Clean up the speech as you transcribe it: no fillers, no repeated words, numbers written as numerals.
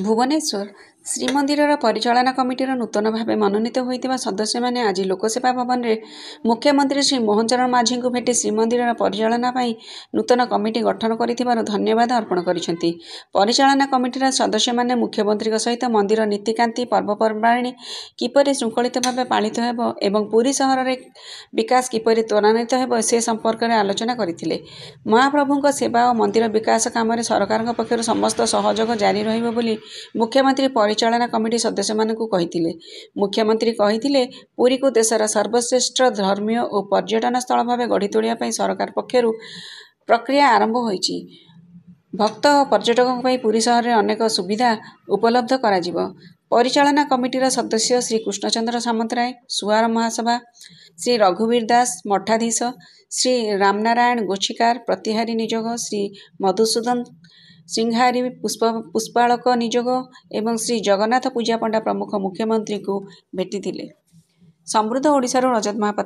ଭୁବନେଶ୍ୱର ଶ୍ରୀମନ୍ଦିରର ପରିଚାଳନା କମିଟିର ନୂତନ ଭାବେ ମନୋନୀତ ହୋଇଥିବା ସଦସ୍ୟମାନେ ଆଜି ଲୋକସେବା ଭବନରେ ମୁଖ୍ୟମନ୍ତ୍ରୀ ଶ୍ରୀ ମୋହନ ଚରଣ ମାଝୀଙ୍କୁ ଭେଟି ଶ୍ରୀମନ୍ଦିରର ପରିଚାଳନା ପାଇଁ ନୂତନ କମିଟି ଗଠନ କରିଥିବାରୁ ଧନ୍ୟବାଦ ଅର୍ପଣ କରିଛନ୍ତି। ପରିଚାଳନା କମିଟିର ସଦସ୍ୟମାନେ ମୁଖ୍ୟମନ୍ତ୍ରୀଙ୍କ ସହିତ ମନ୍ଦିର ନୀତିକାନ୍ତି ପର୍ବପର୍ବାଣୀ କିପରି ଶୃଙ୍ଖଳିତ ଭାବେ ପାଳିତ ହେବ ଏବଂ ପୁରୀ ସହରରେ ବିକାଶ କିପରି ତ୍ୱରାନ୍ୱିତ ହେବ ସେ ସମ୍ପର୍କରେ ଆଲୋଚନା କରିଥିଲେ। ମହାପ୍ରଭୁଙ୍କ ସେବା ଓ ମନ୍ଦିର ବିକାଶ କାମରେ ସରକାରଙ୍କ ପକ୍ଷରୁ ସମସ୍ତ ସହଯୋଗ ଜାରି ରହିବ ବୋଲି ମୁଖ୍ୟମନ୍ତ୍ରୀ ପରିଚାଳନା କମିଟି ସଦସ୍ୟମାନଙ୍କୁ କହିଥିଲେ। ମୁଖ୍ୟମନ୍ତ୍ରୀ କହିଥିଲେ, ପୁରୀକୁ ଦେଶର ସର୍ବଶ୍ରେଷ୍ଠ ଧର୍ମୀୟ ଓ ପର୍ଯ୍ୟଟନ ସ୍ଥଳ ଭାବେ ଗଢ଼ି ତୋଳିବା ପାଇଁ ସରକାର ପକ୍ଷରୁ ପ୍ରକ୍ରିୟା ଆରମ୍ଭ ହୋଇଛି। ଭକ୍ତ ଓ ପର୍ଯ୍ୟଟକଙ୍କ ପାଇଁ ପୁରୀ ସହରରେ ଅନେକ ସୁବିଧା ଉପଲବ୍ଧ କରାଯିବ। ପରିଚାଳନା କମିଟିର ସଦସ୍ୟ ଶ୍ରୀ କୃଷ୍ଣଚନ୍ଦ୍ର ସାମନ୍ତରାୟ, ସୁଆର ମହାସଭା, ଶ୍ରୀ ରଘୁବୀର ଦାସ ମଠାଧୀଶ, ଶ୍ରୀ ରାମନାରାୟଣ ଗୋଛିକାର ପ୍ରତିହାରୀ ନିଯୋଗ, ଶ୍ରୀ ମଧୁସୂଦନ ସିଂହାରୀ ପୁଷ୍ପାଳକ ନିଯୋଗ ଏବଂ ଶ୍ରୀ ଜଗନ୍ନାଥ ପୂଜା ପଣ୍ଡା ପ୍ରମୁଖ ମୁଖ୍ୟମନ୍ତ୍ରୀଙ୍କୁ ଭେଟିଥିଲେ। ସମୃଦ୍ଧ ଓଡ଼ିଶାରୁ ରଜତ ମହାପାତ୍ର।